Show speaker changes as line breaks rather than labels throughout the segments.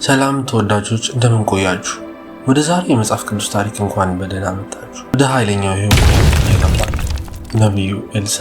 ሰላም ተወዳጆች እንደምን ቆያችሁ? ወደ ዛሬ የመጽሐፍ ቅዱስ ታሪክ እንኳን በደህና መጣችሁ። ወደ ኃይለኛው ሕይወት ይገባል። ነቢዩ ኤልሳ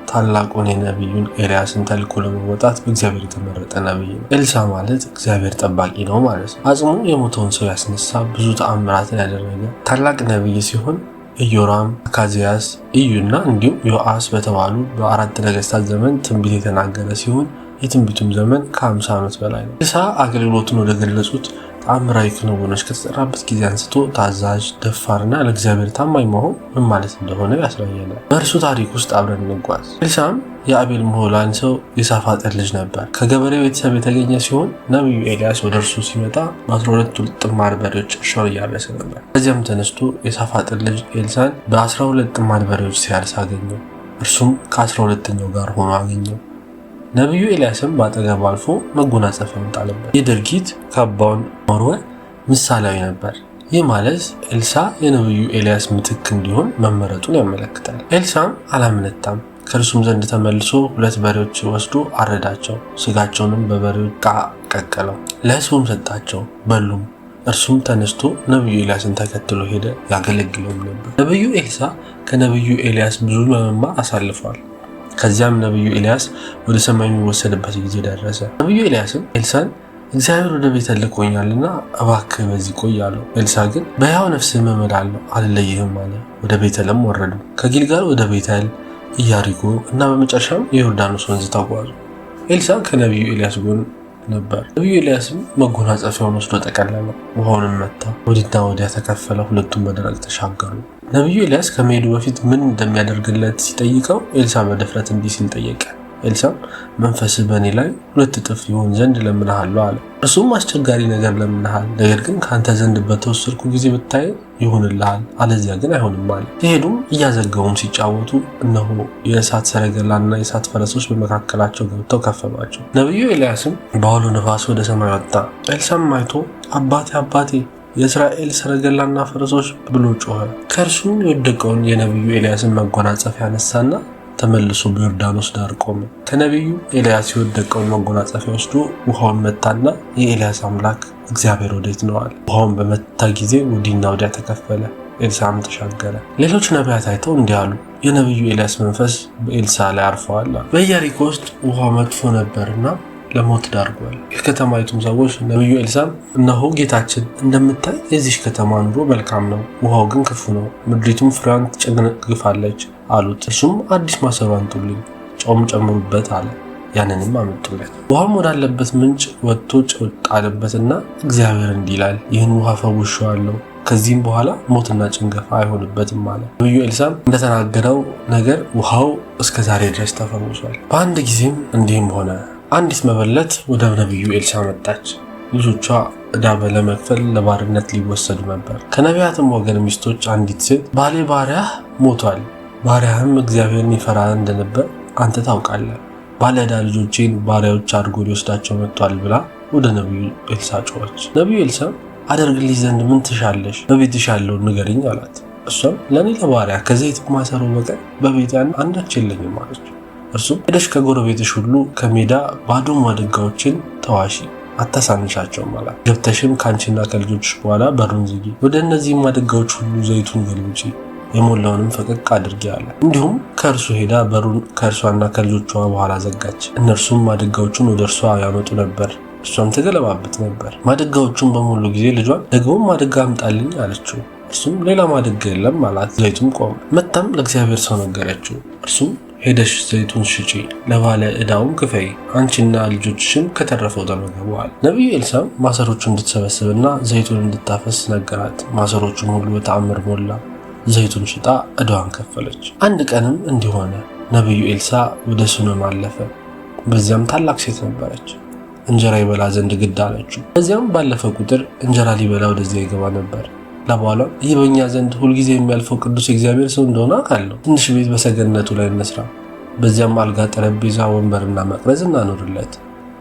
ታላቁን የነቢዩን ኤልያስን ተልእኮ ለመወጣት በእግዚአብሔር የተመረጠ ነቢይ ነው። ኤልሳ ማለት እግዚአብሔር ጠባቂ ነው ማለት ነው። አጽሙ የሞተውን ሰው ያስነሳ፣ ብዙ ተአምራትን ያደረገ ታላቅ ነቢይ ሲሆን ኢዮራም፣ አካዝያስ፣ ኢዩና እንዲሁም ዮአስ በተባሉ በአራት ነገስታት ዘመን ትንቢት የተናገረ ሲሆን የትንቢቱም ዘመን ከ50 ዓመት በላይ ነው። ኤልሳ አገልግሎቱን ወደ ገለጹት ተአምራዊ ክንውኖች ከተጠራበት ጊዜ አንስቶ ታዛዥ፣ ደፋርና ለእግዚአብሔር ታማኝ መሆን ምን ማለት እንደሆነ ያሳየናል። በእርሱ ታሪክ ውስጥ አብረን እንጓዝ። ኤልሳም የአቤል ሞሆላን ሰው የሳፋጥን ልጅ ነበር። ከገበሬው ቤተሰብ የተገኘ ሲሆን ነቢዩ ኤልያስ ወደ እርሱ ሲመጣ በ12 ጥማድ በሬዎች እርሻውን እያረሰ ነበር። ከዚያም ተነስቶ የሳፋጥን ልጅ ኤልሳን በ12 ጥማድ በሬዎች ሲያርስ አገኘው። እርሱም ከ12ኛው ጋር ሆኖ አገኘው። ነቢዩ ኤልያስም በአጠገቡ አልፎ መጎናጸፊያውን ጣለበት። ይህ ድርጊት ካባውን መወርወር ምሳሌያዊ ነበር። ይህ ማለት ኤልሳ የነቢዩ ኤልያስ ምትክ እንዲሆን መመረጡን ያመለክታል። ኤልሳም አላመነታም። ከእርሱም ዘንድ ተመልሶ 2 በሬዎች ወስዶ አረዳቸው፣ ስጋቸውንም በበሬዎች ዕቃ ቀቀለው፣ ለሕዝቡም ሰጣቸው፣ በሉም። እርሱም ተነስቶ ነቢዩ ኤልያስን ተከትሎ ሄደ፣ ያገለግለውም ነበር። ነቢዩ ኤልሳ ከነቢዩ ኤልያስ ብዙ በመማር አሳልፏል። ከዚያም ነቢዩ ኤልያስ ወደ ሰማይ የሚወሰድበት ጊዜ ደረሰ። ነቢዩ ኤልያስም ኤልሳን እግዚአብሔር ወደ ቤቴል ልኮኛልና እባክህ በዚህ ቆይ አለው። ኤልሳ ግን በሕያው ነፍስህ እምላለሁ አልለይህም አለ። ወደ ቤቴልም ወረዱ። ከጊልጋል ወደ ቤቴል፣ ኢያሪኮ እና በመጨረሻም የዮርዳኖስ ወንዝ ተጓዙ። ኤልሳ ከነቢዩ ኤልያስ ጎን ነበር። ነቢዩ ኤልያስም መጎናጸፊያውን ወስዶ ጠቀለለ፣ ውሃውንም መታ፣ ወዲና ወዲያ ተከፈለ፣ ሁለቱም በደረቅ ተሻገሩ። ነቢዩ ኤልያስ ከመሄዱ በፊት ምን እንደሚያደርግለት ሲጠይቀው ኤልሳ በድፍረት እንዲህ ሲል ጠየቀ። ኤልሳም መንፈስህ በእኔ ላይ 2 እጥፍ ይሆን ዘንድ እለምንሃለሁ አለ። እርሱም አስቸጋሪ ነገር ለምንሃል፣ ነገር ግን ከአንተ ዘንድ በተወሰድኩ ጊዜ ብታይ ይሆንልሃል፣ አለዚያ ግን አይሆንም አለ። ሲሄዱም እያዘገቡም ሲጫወቱ እነሆ የእሳት ሰረገላና የእሳት ፈረሶች በመካከላቸው ገብተው ከፈሏቸው። ነቢዩ ኤልያስም በአውሎ ነፋስ ወደ ሰማይ ወጣ። ኤልሳም አይቶ አባቴ አባቴ የእስራኤል ሰረገላና ፈረሶች ብሎ ጮኸ። ከእርሱም የወደቀውን የነቢዩ ኤልያስን መጎናጸፊያ ያነሳና ተመልሶ በዮርዳኖስ ዳር ቆመ። ከነቢዩ ኤልያስ የወደቀውን መጎናጸፊያ ወስዶ ውሃውን መታና የኤልያስ አምላክ እግዚአብሔር ወዴት ነው አለ። ውሃውን በመታ ጊዜ ወዲና ወዲያ ተከፈለ፣ ኤልሳም ተሻገረ። ሌሎች ነቢያት አይተው እንዲህ አሉ፣ የነቢዩ ኤልያስ መንፈስ በኤልሳ ላይ አርፈዋል። በኢያሪኮ ውስጥ ውሃው መጥፎ ነበርና ለሞት ዳርጓል። የከተማይቱም ሰዎች ነቢዩ ኤልሳም እነሆ ጌታችን እንደምታይ የዚች ከተማ ኑሮ መልካም ነው፣ ውሃው ግን ክፉ ነው፣ ምድሪቱም ፍሬዋን ትጨነግፋለች አሉት። እርሱም አዲስ ማሰሮ አምጡልኝ፣ ጨውም ጨምሩበት አለ። ያንንም አመጡለት። ውሃም ወዳለበት ምንጭ ወጥቶ ጨው ጣለበትና እግዚአብሔር እንዲህ ይላል፣ ይህን ውሃ ፈውሼዋለሁ፣ ከዚህም በኋላ ሞትና ጭንገፋ አይሆንበትም አለ። ነቢዩ ኤልሳም እንደተናገረው ነገር ውሃው እስከ ዛሬ ድረስ ተፈውሷል። በአንድ ጊዜም እንዲህም ሆነ፣ አንዲት መበለት ወደ ነቢዩ ኤልሳ መጣች። ልጆቿ ዕዳ ለመክፈል ለባርነት ሊወሰዱ ነበር። ከነቢያትም ወገን ሚስቶች አንዲት ሴት ባሌ ባሪያህ ሞቷል፣ ባሪያህም እግዚአብሔርን ይፈራ እንደነበር አንተ ታውቃለህ፣ ባለ ዕዳ ልጆቼን ባሪያዎች አድርጎ ሊወስዳቸው መጥቷል ብላ ወደ ነቢዩ ኤልሳ ጮኸች። ነቢዩ ኤልሳም አደርግልሽ ዘንድ ምን ትሻለሽ? በቤትሽ ያለውን ንገሪኝ አላት። እሷም ለእኔ ለባሪያ ከዘይት ማሰሮ በቀር በቤት አንዳች የለኝም አለች። እርሱም ሄደሽ ከጎረቤትሽ ሁሉ ከሜዳ ባዶ ማድጋዎችን ተዋሺ፣ አታሳንሻቸውም አላት። ገብተሽም ከአንቺና ከልጆችሽ በኋላ በሩን ዝጊ፣ ወደ እነዚህም ማድጋዎች ሁሉ ዘይቱን ገልብጪ፣ የሞላውንም ፈቀቅ አድርጊ አለ። እንዲሁም ከእርሱ ሄዳ በሩን ከእርሷና ከልጆቿ በኋላ ዘጋች። እነርሱም ማድጋዎቹን ወደ እርሷ ያመጡ ነበር፣ እርሷም ተገለባብጥ ነበር። ማድጋዎቹን በሞሉ ጊዜ ልጇን ደግሞ ማድጋ አምጣልኝ አለችው። እርሱም ሌላ ማድጋ የለም አላት። ዘይቱም ቆመ። መታም ለእግዚአብሔር ሰው ነገረችው። እርሱም ሄደሽ ዘይቱን ሽጪ፣ ለባለ ዕዳውም ክፈይ፣ አንቺና ልጆችሽም ከተረፈው ተመገቡ አለ። ነቢዩ ኤልሳም ማሰሮቹን እንድትሰበስብና ዘይቱን እንድታፈስ ነገራት። ማሰሮቹን ሁሉ በተአምር ሞላ። ዘይቱን ሽጣ ዕዳዋን ከፈለች። አንድ ቀንም እንዲህ ሆነ፣ ነቢዩ ኤልሳ ወደ ሱነም አለፈ። በዚያም ታላቅ ሴት ነበረች። እንጀራ ይበላ ዘንድ ግድ አለችው። በዚያም ባለፈ ቁጥር እንጀራ ሊበላ ወደዚያ ይገባ ነበር። ለባሏ ይህ በእኛ ዘንድ ሁልጊዜ የሚያልፈው ቅዱስ እግዚአብሔር ሰው እንደሆነ አውቃለሁ። ትንሽ ቤት በሰገነቱ ላይ እንስራ፣ በዚያም አልጋ፣ ጠረጴዛ፣ ወንበርና መቅረዝ እናኖርለት፣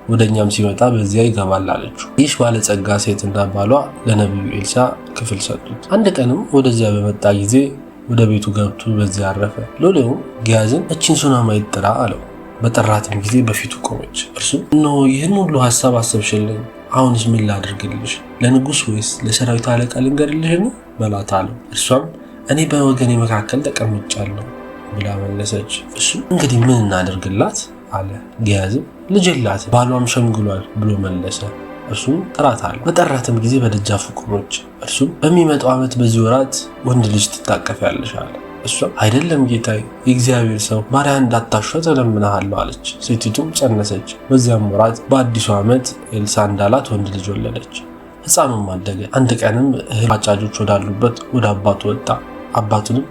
ወደ እኛም ሲመጣ በዚያ ይገባል አለችው። ይህች ባለጸጋ ሴትና ባሏ ለነቢዩ ኤልሳ ክፍል ሰጡት። አንድ ቀንም ወደዚያ በመጣ ጊዜ ወደ ቤቱ ገብቶ በዚያ አረፈ። ሎሌውም ጊያዝን እቺን ሱነማይት ጥራ አለው። በጠራትም ጊዜ በፊቱ ቆመች። እርሱም እነሆ ይህን ሁሉ ሐሳብ አሰብሽልኝ፣ አሁንስ ምን ላድርግልሽ? ለንጉሥ ወይስ ለሰራዊት አለቃ ልንገርልሽን በላት አለው። እርሷም እኔ በወገኔ መካከል ተቀምጫለሁ ብላ መለሰች። እሱ እንግዲህ ምን እናደርግላት አለ። ጊያዝም ልጅ የላትም ባሏም ሸምግሏል ብሎ መለሰ። እርሱም ጥራት አለው። በጠራትም ጊዜ በደጃፉ ቆመች። እርሱም በሚመጣው ዓመት በዚህ ወራት ወንድ ልጅ ትታቀፊያለሽ አለ። እሷም አይደለም ጌታዬ፣ የእግዚአብሔር ሰው ባሪያ እንዳታሸው ተለምነሃለሁ አለች። ሴቲቱም ጸነሰች። በዚያም ወራት በአዲሱ ዓመት ኤልሳ እንዳላት ወንድ ልጅ ወለደች። ሕፃኑም አደገ። አንድ ቀንም እህል አጫጆች ወዳሉበት ወደ አባቱ ወጣ። አባቱንም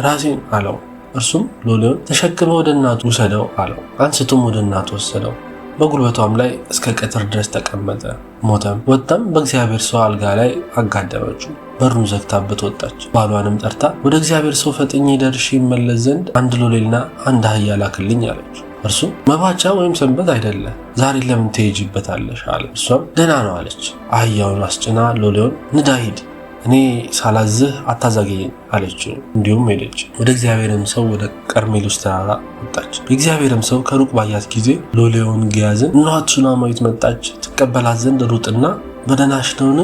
ራሴን አለው። እርሱም ሎሌውን ተሸክመ ወደ እናቱ ውሰደው አለው። አንስቶም ወደ እናቱ ወሰደው። በጉልበቷም ላይ እስከ ቀትር ድረስ ተቀመጠ፣ ሞተም። ወጣም በእግዚአብሔር ሰው አልጋ ላይ አጋደመችው፣ በሩን ዘግታበት ወጣች። ባሏንም ጠርታ ወደ እግዚአብሔር ሰው ፈጥኜ ደርሼ ይመለስ ዘንድ አንድ ሎሌና አንድ አህያ ላክልኝ አለች። እርሱም መባቻ ወይም ሰንበት አይደለ፣ ዛሬ ለምን ትሄጂበታለሽ አለ። እሷም ደህና ነው አለች። አህያውን አስጭና ሎሌውን ንዳ ሂድ፣ እኔ ሳላዝህ አታዛገየኝ አለችው። እንዲሁም ሄደች። ወደ እግዚአብሔርም ሰው ወደ ቀርሜሎስ ተራራ ወጣች። የእግዚአብሔርም ሰው ከሩቅ ባያት ጊዜ ሎሌውን ጊያዝን እነኋት ሱናማዊት መጣች፣ ትቀበላት ዘንድ ሩጥና በደህናሽ ነውን?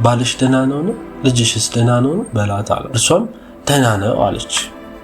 ባልሽ ደህና ነውን? ልጅሽስ ደህና ነውን? በላት አለ። እርሷም ደህና ነው አለች።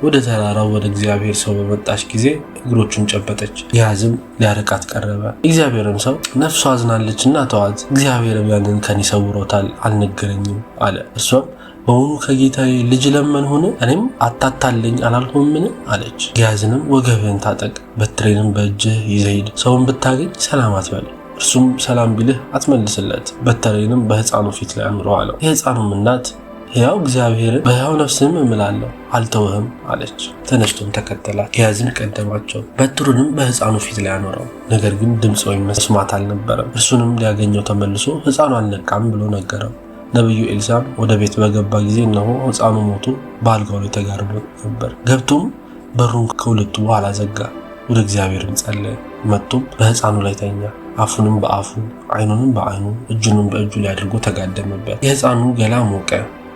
ወደ ተራራው ወደ እግዚአብሔር ሰው በመጣች ጊዜ እግሮቹን ጨበጠች። ጊያዝም ሊያርቃት ቀረበ። እግዚአብሔርም ሰው ነፍሷ አዝናለችና ተዋት፣ እግዚአብሔርም ያንን ከኔ ሰውሮታል አልነገረኝም አለ። እርሷም በውኑ ከጌታዬ ልጅ ለመንሁን? እኔም አታታለኝ አላልሁምን አለች። ጊያዝንም ወገብህን ታጠቅ፣ በትሬንም በእጅህ ይዘህ ሂድ፣ ሰውን ብታገኝ ሰላም አትበል፣ እርሱም ሰላም ቢልህ አትመልስለት፣ በትሬንም በሕፃኑ ፊት ላይ አኑረው አለው። የሕፃኑም እናት ሕያው እግዚአብሔርን በሕያው ነፍስህም እምላለሁ አልተውህም አለች። ተነስቶም ተከተላት። ጊያዝም ቀደማቸው፣ በትሩንም በሕፃኑ ፊት ላይ አኖረው። ነገር ግን ድምፅ ወይም መስማት አልነበረም። እርሱንም ሊያገኘው ተመልሶ ሕፃኑ አልነቃም ብሎ ነገረው። ነቢዩ ኤልሳም ወደ ቤት በገባ ጊዜ እነሆ ሕፃኑ ሞቶ በአልጋው ላይ ተጋርዶ ነበር። ገብቶም በሩን ከሁለቱ በኋላ ዘጋ። ወደ እግዚአብሔርም ጸለየ። መጥቶም በሕፃኑ ላይ ተኛ። አፉንም በአፉ ዓይኑንም በዓይኑ እጁንም በእጁ ላይ አድርጎ ተጋደመበት። የሕፃኑ ገላ ሞቀ።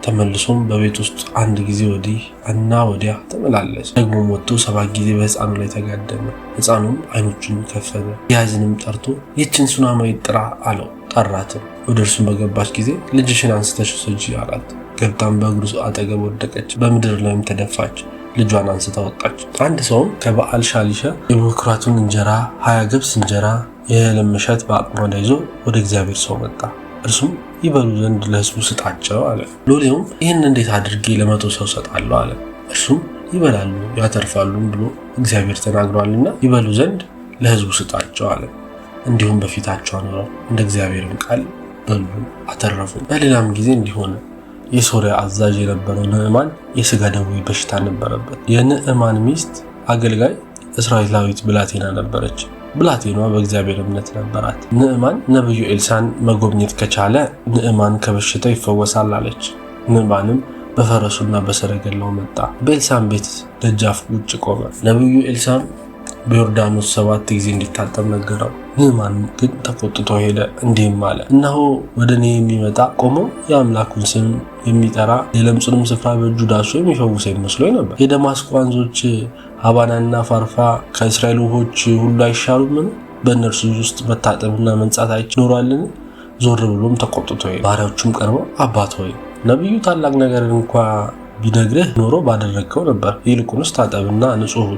ተመልሶም በቤት ውስጥ አንድ ጊዜ ወዲህ እና ወዲያ ተመላለሰ። ደግሞም ወጥቶ 7 ጊዜ በሕፃኑ ላይ ተጋደመ። ሕፃኑም ዓይኖቹን ከፈተ። ጊያዝንም ጠርቶ ይህችን ሱናማዊት ጥራ አለው። ጠራትም። ወደ እርሱም በገባች ጊዜ ልጅሽን አንስተሽ ውሰጂ አላት። ገብታም በእግሩ አጠገብ ወደቀች፣ በምድር ላይም ተደፋች። ልጇን አንስታ ወጣች። አንድ ሰውም ከበዓል ሻሊሻ የበኩራቱን እንጀራ 20 ገብስ እንጀራ የእህልም እሸት በአቅማዳ ይዞ ወደ እግዚአብሔር ሰው መጣ። እርሱም ይበሉ ዘንድ ለሕዝቡ ስጣቸው አለ። ሎሌውም ይህን እንዴት አድርጌ ለ100 ሰው ሰጣለሁ አለ። እርሱም ይበላሉ ያተርፋሉም ብሎ እግዚአብሔር ተናግሯልና ይበሉ ዘንድ ለሕዝቡ ስጣቸው አለ። እንዲሁም በፊታቸው አኖረው፣ እንደ እግዚአብሔርም ቃል በሉ አተረፉ። በሌላም ጊዜ እንዲሆነ የሶርያ አዛዥ የነበረው ንዕማን የሥጋ ደዌ በሽታ ነበረበት። የንዕማን ሚስት አገልጋይ እስራኤላዊት ብላቴና ነበረች። ብላቴኗ በእግዚአብሔር እምነት ነበራት። ንዕማን ነቢዩ ኤልሳን መጎብኘት ከቻለ ንዕማን ከበሽታው ይፈወሳል አለች። ንዕማንም በፈረሱና በሰረገላው መጣ። በኤልሳም ቤት ደጃፍ ውጭ ቆመ። ነቢዩ ኤልሳም በዮርዳኖስ 7 ጊዜ እንዲታጠብ ነገረው። ንዕማን ግን ተቆጥቶ ሄደ፣ እንዲህም አለ፣ እነሆ ወደ እኔ የሚመጣ ቆሞ የአምላኩን ስም የሚጠራ የለምጹንም ስፍራ በእጁ ዳሶ የሚፈውሰኝ መስሎኝ ነበር። የደማስቆ ወንዞች ሀባናና ፋርፋ ከእስራኤል ውኆች ሁሉ አይሻሉምን? በእነርሱ ውስጥ መታጠብና መንጻት አይኖራልን? ዞር ብሎም ተቆጥቶ ሄደ። ባሪያዎቹም ቀርበው አባት ሆይ ነቢዩ ታላቅ ነገር እንኳ ቢነግርህ ኖሮ ባደረግከው ነበር፣ ይልቁንስ ታጠብና ንጹሕ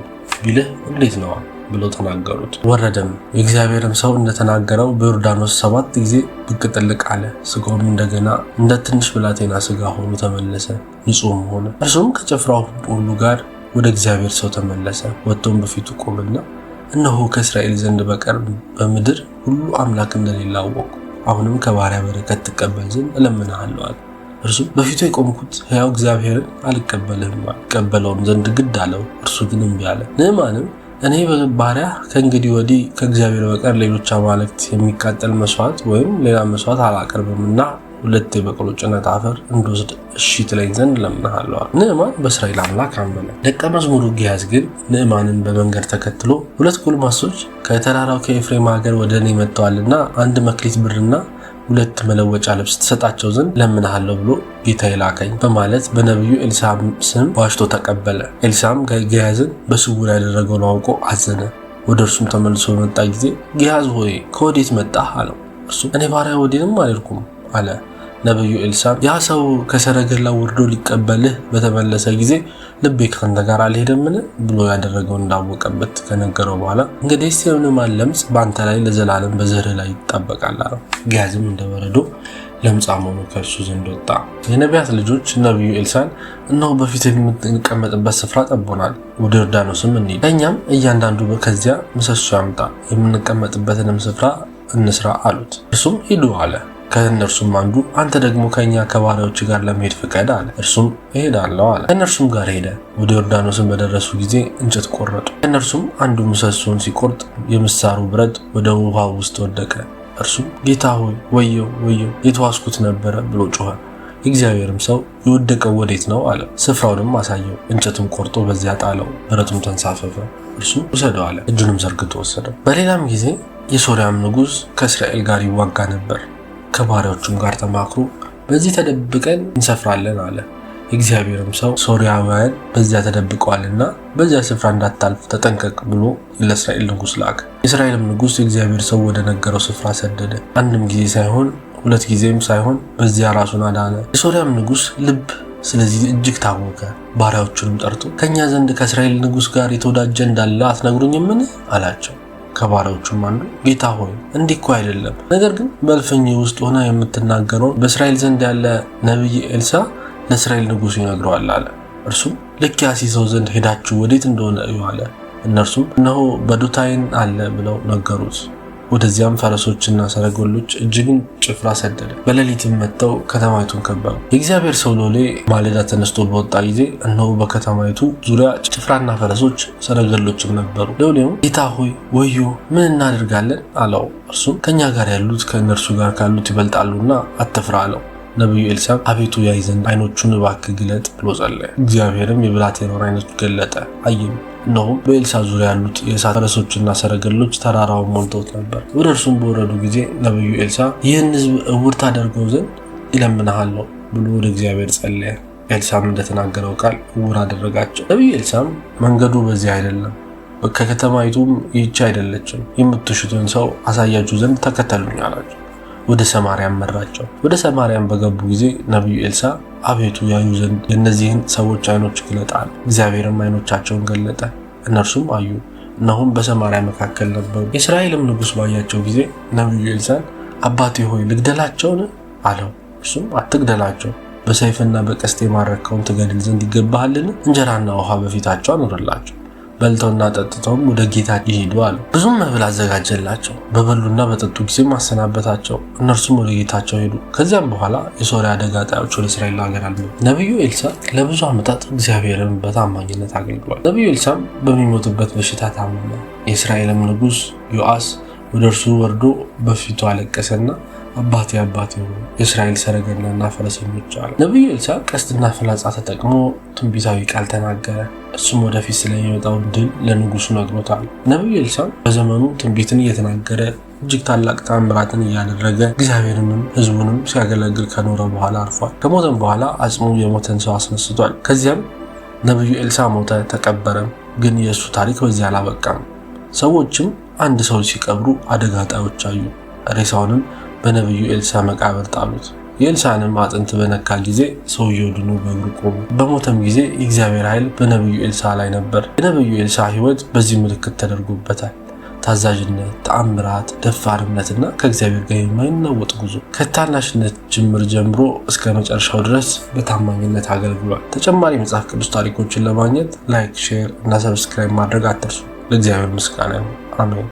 ቢልህ እንዴት ነው ብለው ተናገሩት። ወረደም፣ የእግዚአብሔርም ሰው እንደተናገረው በዮርዳኖስ 7 ጊዜ ብቅ ጥልቅ አለ። ስጋውም እንደገና እንደ ትንሽ ብላቴና ስጋ ሆኖ ተመለሰ፣ ንጹሕም ሆነ። እርሱም ከጭፍራው ሁሉ ጋር ወደ እግዚአብሔር ሰው ተመለሰ። ወጥቶም በፊቱ ቆመና እነሆ ከእስራኤል ዘንድ በቀር በምድር ሁሉ አምላክ እንደሌለ አወቅሁ። አሁንም ከባሪያ በረከት ትቀበል ዘንድ እለምንሃለሁ አለ። እርሱም በፊቱ የቆምኩት ሕያው እግዚአብሔርን አልቀበልህም አለ። ይቀበለውም ዘንድ ግድ አለው። እርሱ ግን እምቢ አለ። ንዕማንም እኔ ባሪያ ከእንግዲህ ወዲህ ከእግዚአብሔር በቀር ሌሎች አማልክት የሚቃጠል መስዋዕት ወይም ሌላ መስዋዕት አላቀርብምና 2 የበቅሎ ጭነት አፈር እንድወስድ እሺ ትለኝ ዘንድ እለምንሃለሁ አለ። ንዕማን በእስራኤል አምላክ አመነ። ደቀ መዝሙሩ ጊያዝ ግን ንዕማንን በመንገድ ተከትሎ 2 ጎልማሶች ከተራራው ከኤፍሬም ሀገር ወደ እኔ መጥተዋልና 1 መክሊት ብርና 2 መለወጫ ልብስ ትሰጣቸው ዘንድ እለምንሃለሁ ብሎ ጌታዬ ላከኝ በማለት በነቢዩ ኤልሳ ስም ዋሽቶ ተቀበለ። ኤልሳም ጊያዝን በስውር ያደረገውን አውቆ አዘነ። ወደ እርሱም ተመልሶ በመጣ ጊዜ ጊያዝ ሆይ ከወዴት መጣህ አለው። እርሱም እኔ ባሪያ ወዴንም አልሄድኩም አለ። ነብዩ ኤልሳዕ ያ ሰው ከሰረገላው ወርዶ ሊቀበልህ በተመለሰ ጊዜ ልቤ ካንተ ጋር አልሄደምን ብሎ ያደረገው እንዳወቀበት ከነገረው በኋላ እንግዲህ የሕማም ለምጽ በአንተ ላይ ለዘላለም በዘርህ ላይ ይጣበቃል አለው። ጊያዝም እንደበረዶ ለምጻም ሆኖ ከእርሱ ዘንድ ወጣ። የነቢያት ልጆች ነብዩ ኤልሳዕን እነሆ በፊት የምንቀመጥበት ስፍራ ጠቦናል፣ ወደ ዮርዳኖስም እንሂድ፣ ለእኛም እያንዳንዱ ከዚያ ምሰሶ ያምጣ፣ የምንቀመጥበትንም ስፍራ እንስራ አሉት። እርሱም ሂዱ አለ። ከእነርሱም አንዱ አንተ ደግሞ ከኛ ከባሪያዎች ጋር ለመሄድ ፍቀድ አለ። እርሱም እሄዳለሁ አለ። ከእነርሱም ጋር ሄደ። ወደ ዮርዳኖስም በደረሱ ጊዜ እንጨት ቆረጡ። ከእነርሱም አንዱ ምሰሶን ሲቆርጥ የምሳሩ ብረት ወደ ውሃው ውስጥ ወደቀ። እርሱም ጌታ ሆይ ወየው ወየው የተዋስኩት ነበረ ብሎ ጮኸ። የእግዚአብሔርም ሰው የወደቀው ወዴት ነው አለ። ስፍራውንም አሳየው። እንጨቱም ቆርጦ በዚያ ጣለው። ብረቱም ተንሳፈፈ። እርሱም ውሰደው አለ። እጁንም ዘርግቶ ወሰደው። በሌላም ጊዜ የሶርያም ንጉሥ ከእስራኤል ጋር ይዋጋ ነበር። ከባሪያዎቹም ጋር ተማክሮ በዚህ ተደብቀን እንሰፍራለን አለ። የእግዚአብሔርም ሰው ሶርያውያን በዚያ ተደብቀዋልና በዚያ ስፍራ እንዳታልፍ ተጠንቀቅ ብሎ ለእስራኤል ንጉሥ ላከ። የእስራኤልም ንጉሥ የእግዚአብሔር ሰው ወደ ነገረው ስፍራ ሰደደ። አንድም ጊዜ ሳይሆን 2 ጊዜም ሳይሆን በዚያ ራሱን አዳነ። የሶርያም ንጉሥ ልብ ስለዚህ እጅግ ታወከ። ባሪያዎቹንም ጠርቶ ከኛ ዘንድ ከእስራኤል ንጉሥ ጋር የተወዳጀ እንዳለ አትነግሩኝምን አላቸው። ከባሪያዎቹም አንዱ ጌታ ሆይ እንዲህ እኮ አይደለም፣ ነገር ግን በእልፍኝ ውስጥ ሆነ የምትናገረውን በእስራኤል ዘንድ ያለ ነቢይ ኤልሳዕ ለእስራኤል ንጉሥ ይነግረዋል አለ። እርሱም ልክ ያሲዘው ዘንድ ሄዳችሁ ወዴት እንደሆነ እዩ አለ። እነርሱም እነሆ በዶታይን አለ ብለው ነገሩት። ወደዚያም ፈረሶችና ሰረገሎች እጅግን ጭፍራ ሰደደ። በሌሊትም መጥተው ከተማይቱን ከበቡ። የእግዚአብሔር ሰው ሎሌ ማለዳ ተነስቶ በወጣ ጊዜ እነሆ በከተማይቱ ዙሪያ ጭፍራና ፈረሶች ሰረገሎችም ነበሩ። ሎሌውም ጌታ ሆይ ወዮ ምን እናደርጋለን አለው። እርሱም ከኛ ጋር ያሉት ከእነርሱ ጋር ካሉት ይበልጣሉና አትፍራ አለው። ነብዩ ኤልሳዕ አቤቱ ያይ ዘንድ ዓይኖቹን እባክህ ግለጥ ብሎ ጸለየ። እግዚአብሔርም የብላቴናውን ዓይኖች ገለጠ፣ አየም። እነሆም በኤልሳዕ ዙሪያ ያሉት የእሳት ፈረሶችና ሰረገሎች ተራራውን ሞልተውት ነበር። ወደ እርሱም በወረዱ ጊዜ ነብዩ ኤልሳዕ ይህን ሕዝብ ዕውር ታደርገው ዘንድ ይለምንሃለሁ ብሎ ወደ እግዚአብሔር ጸለየ። ኤልሳዕም እንደተናገረው ቃል ዕውር አደረጋቸው። ነብዩ ኤልሳዕም መንገዱ በዚህ አይደለም፣ ከከተማይቱም ይህች አይደለችም፣ የምትሹትን ሰው አሳያችሁ ዘንድ ተከተሉኝ አላቸው። ወደ ሰማርያም መራቸው። ወደ ሰማርያም በገቡ ጊዜ ነብዩ ኤልሳዕ አቤቱ ያዩ ዘንድ የእነዚህን ሰዎች ዓይኖች ግለጥ አለ። እግዚአብሔርም ዓይኖቻቸውን ገለጠ፣ እነርሱም አዩ፣ እነሆም በሰማርያ መካከል ነበሩ። የእስራኤልም ንጉሥ ባያቸው ጊዜ ነብዩ ኤልሳዕን አባቴ ሆይ ልግደላቸውን አለው። እርሱም አትግደላቸው፣ በሰይፍና በቀስት የማረከውን ትገድል ዘንድ ይገባሃልን? እንጀራና ውሃ በፊታቸው አኖርላቸው፣ በልተውና ጠጥተውም ወደ ጌታ ይሄዱ አለው። ብዙም መብል አዘጋጀላቸው። በበሉና በጠጡ ጊዜም አሰናበታቸው። እነርሱም ወደ ጌታቸው ሄዱ። ከዚያም በኋላ የሶርያ አደጋ ጣዮች ወደ እስራኤል ሀገር አሉ። ነብዩ ኤልሳዕ ለብዙ ዓመታት እግዚአብሔርን በታማኝነት አገልግሏል። ነብዩ ኤልሳዕ በሚሞትበት በሽታ ታመመ። የእስራኤልም ንጉሥ ዮአስ ወደ እርሱ ወርዶ በፊቱ አለቀሰና አባቴ አባቴ ሆይ የእስራኤል ሰረገላና ፈረሰኞች አለ። ነብዩ ኤልሳዕ ቀስትና ፍላጻ ተጠቅሞ ትንቢታዊ ቃል ተናገረ። እሱም ወደፊት ስለሚመጣው ድል ለንጉሱ ነግሮታል። ነብዩ ኤልሳዕ በዘመኑ ትንቢትን እየተናገረ እጅግ ታላቅ ተአምራትን እያደረገ እግዚአብሔርንም ሕዝቡንም ሲያገለግል ከኖረ በኋላ አርፏል። ከሞተም በኋላ አጽሙ የሞተን ሰው አስነስቷል። ከዚያም ነብዩ ኤልሳዕ ሞተ፣ ተቀበረም። ግን የእሱ ታሪክ በዚህ አላበቃም። ሰዎችም አንድ ሰው ሲቀብሩ አደጋ ጣዮች አዩ። ሬሳውንም በነብዩ ኤልሳዕ መቃብር ጣሉት። የኤልሳዕንም አጥንት በነካ ጊዜ ሰውየው ድኖ በእግሩ ቆመ። በሞተም ጊዜ የእግዚአብሔር ኃይል በነብዩ ኤልሳዕ ላይ ነበር። የነብዩ ኤልሳዕ ሕይወት በዚህ ምልክት ተደርጎበታል። ታዛዥነት፣ ተአምራት፣ ደፋርነትና ከእግዚአብሔር ጋር የማይናወጥ ጉዞ። ከታናሽነት ጅምር ጀምሮ እስከ መጨረሻው ድረስ በታማኝነት አገልግሏል። ተጨማሪ መጽሐፍ ቅዱስ ታሪኮችን ለማግኘት ላይክ፣ ሼር እና ሰብስክራይብ ማድረግ አትርሱ። ለእግዚአብሔር ምስጋና ይሁን። አሜን።